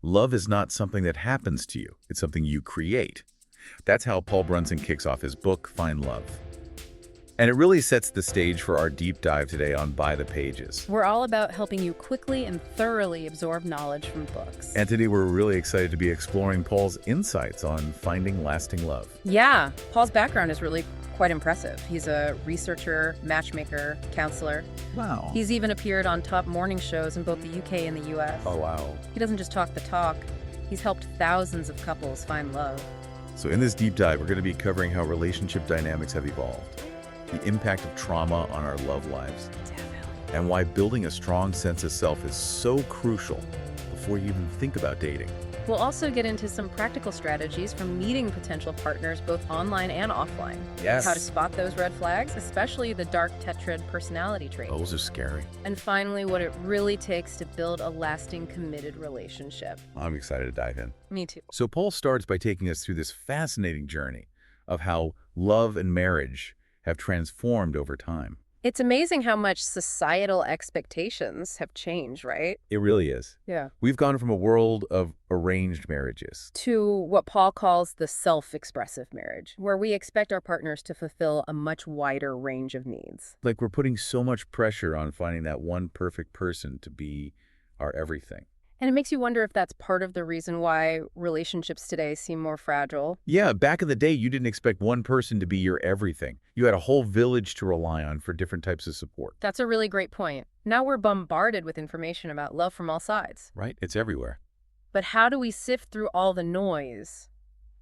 Love is not something that happens to you. It's something you create. That's how Paul Brunson kicks off his book, Find Love. And it really sets the stage for our deep dive today on By the Pages. We're all about helping you quickly and thoroughly absorb knowledge from books. And today we're really excited to be exploring Paul's insights on finding lasting love. Yeah, Paul's background is really quite impressive. He's a researcher, matchmaker, counselor. Wow. He's even appeared on top morning shows in both the UK and the US. Oh, wow. He doesn't just talk the talk. He's helped thousands of couples find love. So in this deep dive, we're going to be covering how relationship dynamics have evolved, the impact of trauma on our love lives, and why building a strong sense of self is so crucial before you even think about dating. We'll also get into some practical strategies for meeting potential partners both online and offline. Yes. How to spot those red flags, especially the dark tetrad personality traits. Those are scary. And finally, what it really takes to build a lasting, committed relationship. I'm excited to dive in. Me too. So Paul starts by taking us through this fascinating journey of how love and marriage have transformed over time. It's amazing how much societal expectations have changed, right? It really is. Yeah. We've gone from a world of arranged marriages To what Paul calls the self-expressive marriage, where we expect our partners to fulfill a much wider range of needs. like we're putting so much pressure on finding that one perfect person to be our everything. And it makes you wonder if that's part of the reason why relationships today seem more fragile. Yeah, back in the day, you didn't expect one person to be your everything. You had a whole village to rely on for different types of support. That's a really great point. Now we're bombarded with information about love from all sides. Right? It's everywhere. But how do we sift through all the noise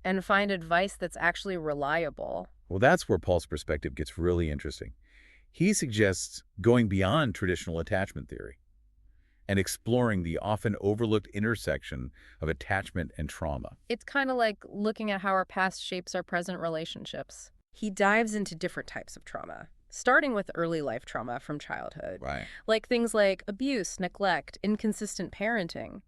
and find advice that's actually reliable? Well, that's where Paul's perspective gets really interesting. He suggests going beyond traditional attachment theory and exploring the often overlooked intersection of attachment and trauma. It's kind of like looking at how our past shapes our present relationships. He dives into different types of trauma, starting with early life trauma from childhood, Right. like things like abuse, neglect, inconsistent parenting.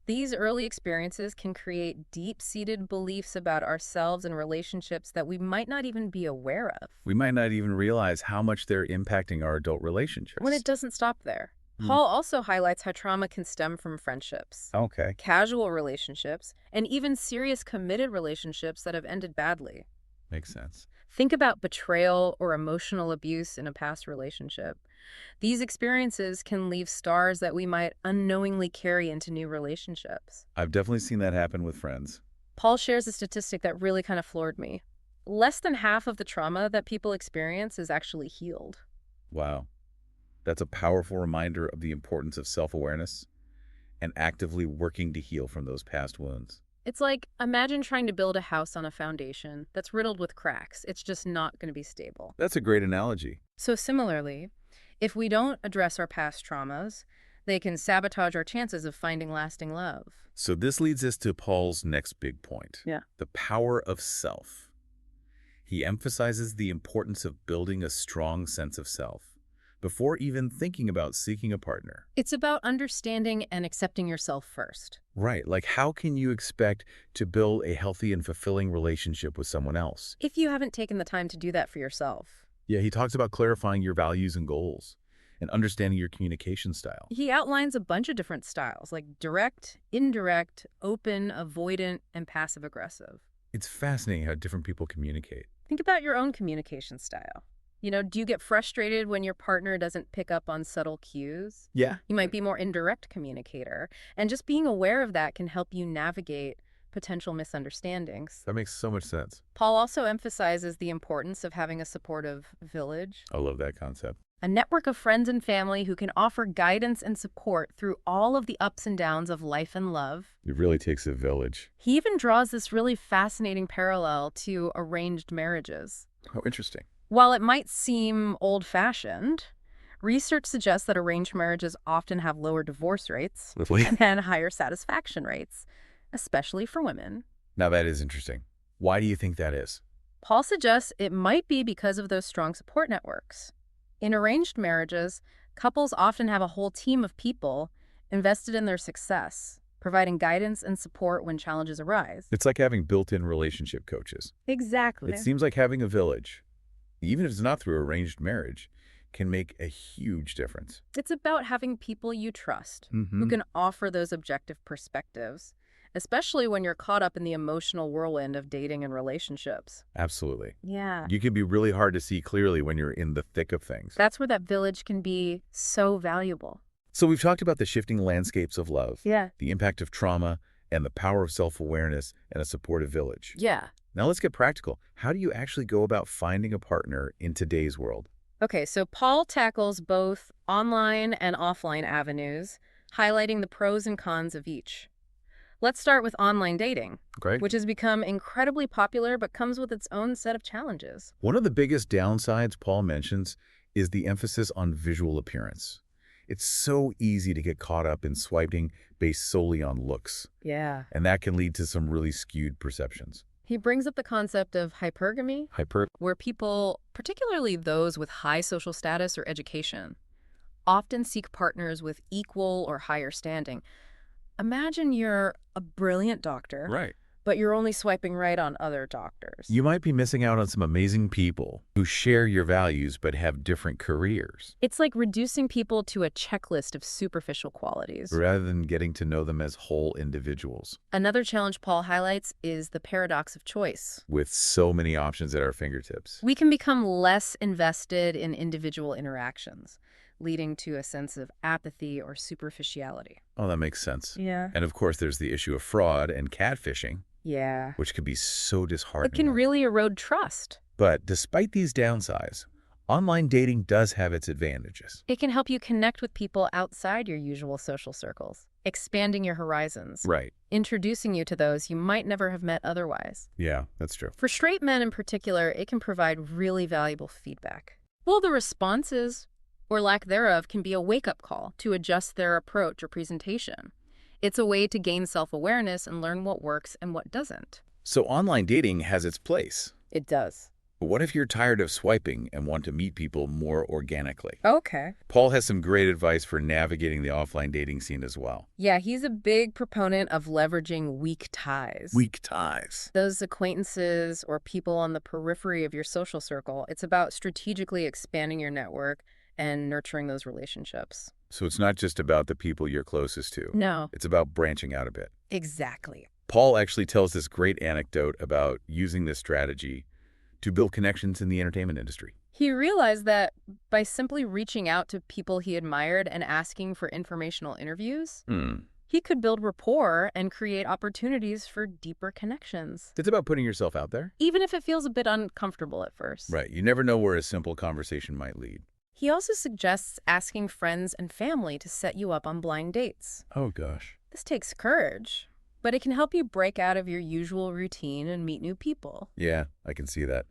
These early experiences can create deep-seated beliefs about ourselves and relationships that we might not even be aware of. We might not even realize how much they're impacting our adult relationships. When it doesn't stop there. Paul also highlights how trauma can stem from friendships, Okay. casual relationships, and even serious committed relationships that have ended badly. Makes sense. Think about betrayal or emotional abuse in a past relationship. These experiences can leave scars that we might unknowingly carry into new relationships. I've definitely seen that happen with friends. Paul shares a statistic that really kind of floored me. Less than half of the trauma that people experience is actually healed. Wow. That's a powerful reminder of the importance of self-awareness and actively working to heal from those past wounds. It's like, imagine trying to build a house on a foundation that's riddled with cracks. It's just not going to be stable. That's a great analogy. So similarly, if we don't address our past traumas, they can sabotage our chances of finding lasting love. So this leads us to Paul's next big point. Yeah. The power of self. He emphasizes the importance of building a strong sense of self before even thinking about seeking a partner. It's about understanding and accepting yourself first. Right, like how can you expect to build a healthy and fulfilling relationship with someone else? If you haven't taken the time to do that for yourself. Yeah, he talks about clarifying your values and goals and understanding your communication style. He outlines a bunch of different styles, like direct, indirect, open, avoidant, and passive-aggressive. It's fascinating how different people communicate. Think about your own communication style. Do you get frustrated when your partner doesn't pick up on subtle cues? Yeah. You might be more indirect communicator, and just being aware of that can help you navigate potential misunderstandings. That makes so much sense. Paul also emphasizes the importance of having a supportive village, I love that concept. a network of friends and family who can offer guidance and support through all of the ups and downs of life and love. It really takes a village. He even draws this really fascinating parallel to arranged marriages. Oh, interesting. While it might seem old-fashioned, research suggests that arranged marriages often have lower divorce rates and higher satisfaction rates, especially for women. Now that is interesting. Why do you think that is? Paul suggests it might be because of those strong support networks. In arranged marriages, couples often have a whole team of people invested in their success, providing guidance and support when challenges arise. It's like having built-in relationship coaches. Exactly. It seems like having a village, even if it's not through arranged marriage, can make a huge difference. It's about having people you trust who Mm-hmm. can offer those objective perspectives, especially when you're caught up in the emotional whirlwind of dating and relationships. Absolutely. Yeah. You can be really hard to see clearly when you're in the thick of things. That's where that village can be so valuable. So we've talked about the shifting landscapes of love, Yeah. the impact of trauma, and the power of self-awareness and a supportive village. Yeah. Now let's get practical. How do you actually go about finding a partner in today's world? Okay, so Paul tackles both online and offline avenues, highlighting the pros and cons of each. Let's start with online dating, Great. which has become incredibly popular but comes with its own set of challenges. One of the biggest downsides Paul mentions is the emphasis on visual appearance. It's so easy to get caught up in swiping based solely on looks, Yeah. and that can lead to some really skewed perceptions. He brings up the concept of hypergamy, where people, particularly those with high social status or education, often seek partners with equal or higher standing. Imagine you're a brilliant doctor, Right. but you're only swiping right on other doctors. You might be missing out on some amazing people who share your values but have different careers, It's like reducing people to a checklist of superficial qualities. rather than getting to know them as whole individuals. Another challenge Paul highlights is the paradox of choice. With so many options at our fingertips. We can become less invested in individual interactions, leading to a sense of apathy or superficiality. Oh, that makes sense. Yeah. And of course, there's the issue of fraud and catfishing, Yeah. which can be so It disheartening. can really erode trust. But despite these downsides, online dating does have its advantages. It can help you connect with people outside your usual social circles, expanding your horizons, Right. introducing you to those you might never have met otherwise. Yeah, that's true. For straight men in particular, it can provide really valuable feedback. Well, the responses, or lack thereof, can be a wake-up call to adjust their approach or presentation. It's a way to gain self-awareness and learn what works and what doesn't. So online dating has its place. It does. But what if you're tired of swiping and want to meet people more organically? Okay. Paul has some great advice for navigating the offline dating scene as well. Yeah, he's a big proponent of leveraging weak ties. Weak ties. Those acquaintances or people on the periphery of your social circle, it's about strategically expanding your network and nurturing those relationships. So it's not just about the people you're closest to. No. It's about branching out a bit. Exactly. Paul actually tells this great anecdote about using this strategy to build connections in the entertainment industry. He realized that by simply reaching out to people he admired and asking for informational interviews, he could build rapport and create opportunities for deeper connections, It's about putting yourself out there. even if it feels a bit uncomfortable at first. Right. You never know where a simple conversation might lead. He also suggests asking friends and family to set you up on blind dates. Oh, gosh. This takes courage, but it can help you break out of your usual routine and meet new people. Yeah, I can see that.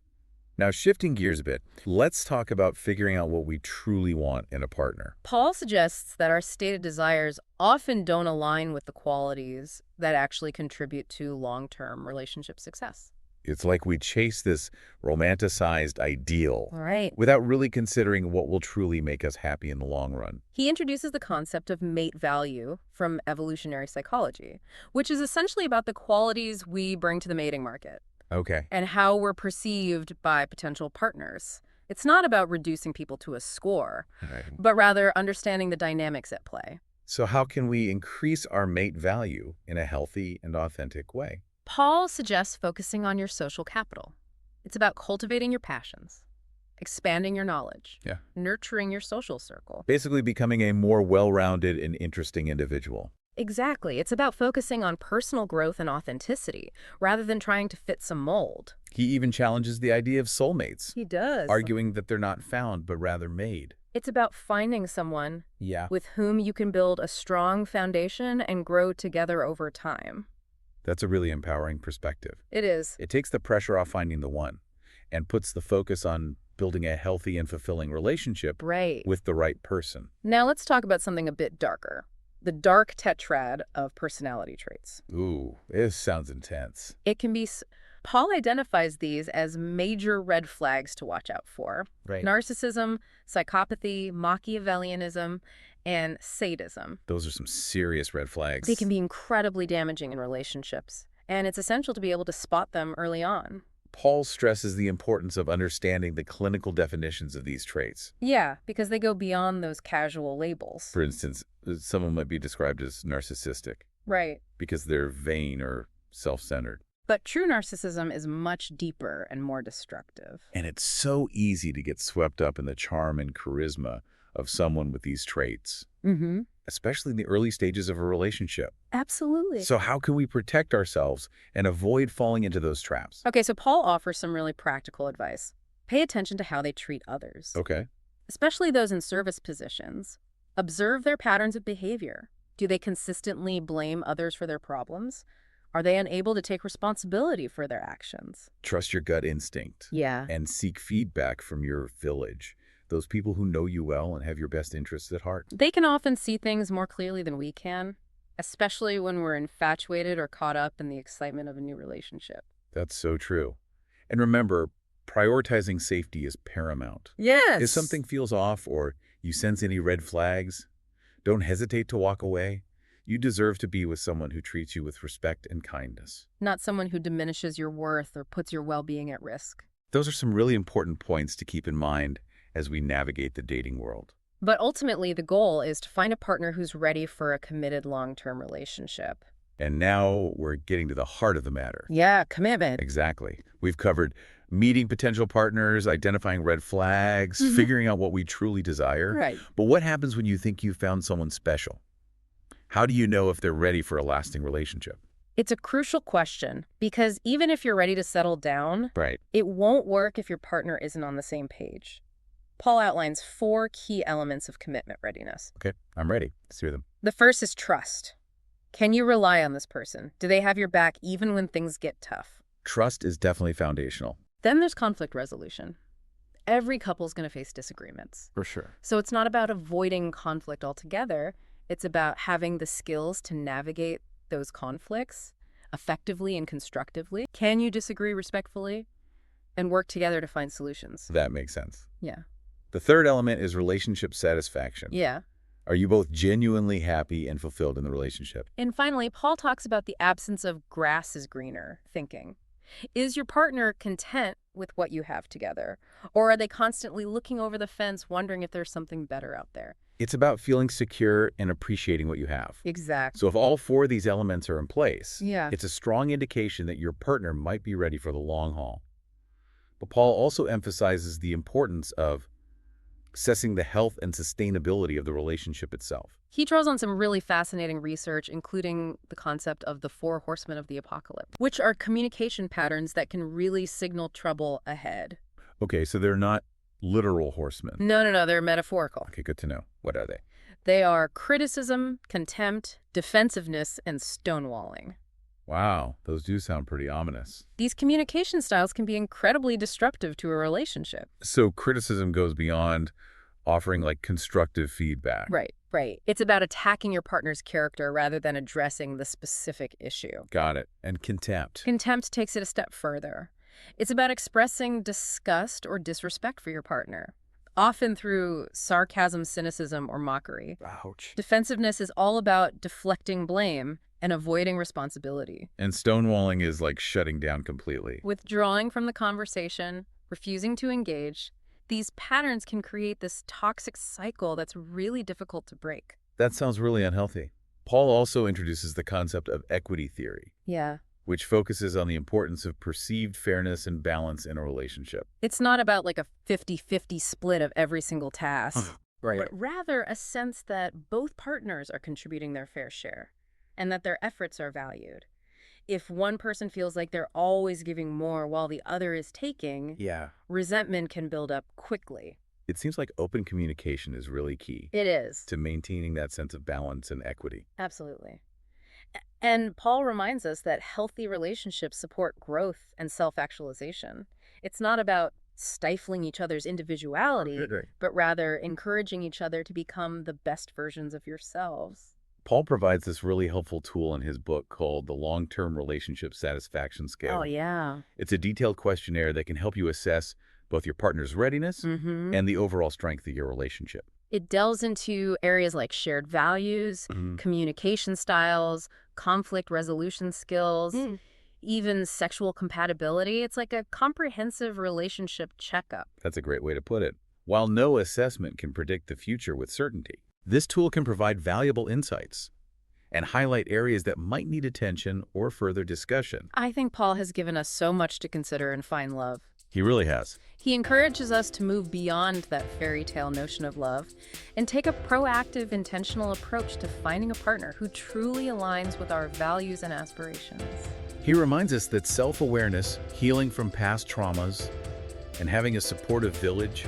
Now, shifting gears a bit, let's talk about figuring out what we truly want in a partner. Paul suggests that our stated desires often don't align with the qualities that actually contribute to long-term relationship success. It's like we chase this romanticized ideal Right. without really considering what will truly make us happy in the long run. He introduces the concept of mate value from evolutionary psychology, which is essentially about the qualities we bring to the mating market Okay. and how we're perceived by potential partners. It's not about reducing people to a score, but rather understanding the dynamics at play. So how can we increase our mate value in a healthy and authentic way? Paul suggests focusing on your social capital. It's about cultivating your passions, expanding your knowledge, Yeah. nurturing your social circle. Basically becoming a more well-rounded and interesting individual. Exactly. It's about focusing on personal growth and authenticity rather than trying to fit some mold. He even challenges the idea of soulmates, He does. arguing that they're not found but rather made. It's about finding someone Yeah. with whom you can build a strong foundation and grow together over time. That's a really empowering perspective. It is. It takes the pressure off finding the one and puts the focus on building a healthy and fulfilling relationship Right. with the right person. Now let's talk about something a bit darker. The dark tetrad of personality traits. Ooh, this sounds intense. It can be... Paul identifies these as major red flags to watch out for. Right. Narcissism, psychopathy, Machiavellianism, and sadism. Those are some serious red flags. They can be incredibly damaging in relationships, and it's essential to be able to spot them early on. Paul stresses the importance of understanding the clinical definitions of these traits. Yeah, because they go beyond those casual labels. For instance, someone might be described as narcissistic Right. because they're vain or self-centered. But true narcissism is much deeper and more destructive. And it's so easy to get swept up in the charm and charisma of someone with these traits, Mm-hmm. especially in the early stages of a relationship. Absolutely. So how can we protect ourselves and avoid falling into those traps? Okay, so Paul offers some really practical advice. Pay attention to how they treat others, Okay. especially those in service positions. Observe their patterns of behavior. Do they consistently blame others for their problems? Are they unable to take responsibility for their actions? Trust your gut instinct Yeah. and seek feedback from your village, those people who know you well and have your best interests at heart. They can often see things more clearly than we can, especially when we're infatuated or caught up in the excitement of a new relationship. That's so true. And remember, prioritizing safety is paramount. Yes. If something feels off or you sense any red flags, don't hesitate to walk away. You deserve to be with someone who treats you with respect and kindness. Not someone who diminishes your worth or puts your well-being at risk. Those are some really important points to keep in mind as we navigate the dating world. But ultimately, the goal is to find a partner who's ready for a committed long-term relationship. And now we're getting to the heart of the matter. Yeah, commitment. Exactly. We've covered meeting potential partners, identifying red flags, Mhm. figuring out what we truly desire. Right. But what happens when you think you've found someone special? How do you know if they're ready for a lasting relationship? It's a crucial question because even if you're ready to settle down, Right. it won't work if your partner isn't on the same page. Paul outlines 4 key elements of commitment readiness. Okay, I'm ready. Let's hear them. The first is trust. Can you rely on this person? Do they have your back even when things get tough? Trust is definitely foundational. Then there's conflict resolution. Every couple's going to face disagreements. For sure. So it's not about avoiding conflict altogether. It's about having the skills to navigate those conflicts effectively and constructively. Can you disagree respectfully and work together to find solutions? That makes sense. Yeah. The third element is relationship satisfaction. Yeah. Are you both genuinely happy and fulfilled in the relationship? And finally, Paul talks about the absence of grass is greener thinking. Is your partner content with what you have together? Or are they constantly looking over the fence, wondering if there's something better out there? It's about feeling secure and appreciating what you have. Exactly. So if all 4 of these elements are in place, Yeah. it's a strong indication that your partner might be ready for the long haul. But Paul also emphasizes the importance of assessing the health and sustainability of the relationship itself. He draws on some really fascinating research, including the concept of the 4 horsemen of the apocalypse, which are communication patterns that can really signal trouble ahead. Okay, so they're not literal horsemen. No, they're metaphorical. Okay, good to know. What are they? They are criticism, contempt, defensiveness, and stonewalling. Wow, those do sound pretty ominous. These communication styles can be incredibly disruptive to a relationship. So criticism goes beyond offering like constructive feedback. Right. It's about attacking your partner's character rather than addressing the specific issue. Got it. And contempt. Contempt takes it a step further. It's about expressing disgust or disrespect for your partner, often through sarcasm, cynicism, or mockery. Ouch. Defensiveness is all about deflecting blame and avoiding responsibility. And stonewalling is like shutting down completely. Withdrawing from the conversation, refusing to engage, these patterns can create this toxic cycle that's really difficult to break. That sounds really unhealthy. Paul also introduces the concept of equity theory, Yeah. which focuses on the importance of perceived fairness and balance in a relationship. It's not about like a 50-50 split of every single task, Right. but rather a sense that both partners are contributing their fair share and that their efforts are valued. If one person feels like they're always giving more while the other is taking, Yeah. resentment can build up quickly. It seems like open communication is really key It is. to maintaining that sense of balance and equity. Absolutely. And Paul reminds us that healthy relationships support growth and self-actualization. It's not about stifling each other's individuality, but rather encouraging each other to become the best versions of yourselves. Paul provides this really helpful tool in his book called the Long-Term Relationship Satisfaction Scale. Oh, yeah. It's a detailed questionnaire that can help you assess both your partner's readiness and the overall strength of your relationship. It delves into areas like shared values, communication styles, conflict resolution skills, even sexual compatibility. It's like a comprehensive relationship checkup. That's a great way to put it. While no assessment can predict the future with certainty, this tool can provide valuable insights and highlight areas that might need attention or further discussion. I think Paul has given us so much to consider and find love. He really has. He encourages us to move beyond that fairy tale notion of love and take a proactive, intentional approach to finding a partner who truly aligns with our values and aspirations. He reminds us that self-awareness, healing from past traumas, and having a supportive village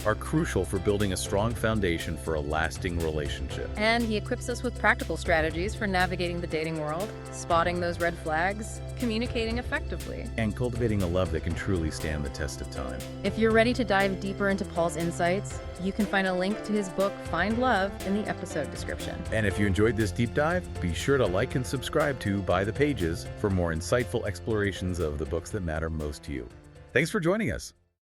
are crucial for building a strong foundation for a lasting relationship. And he equips us with practical strategies for navigating the dating world, spotting those red flags, communicating effectively, and cultivating a love that can truly stand the test of time. If you're ready to dive deeper into Paul's insights, you can find a link to his book, Find Love, in the episode description. And if you enjoyed this deep dive, be sure to like and subscribe to By the Pages for more insightful explorations of the books that matter most to you. Thanks for joining us.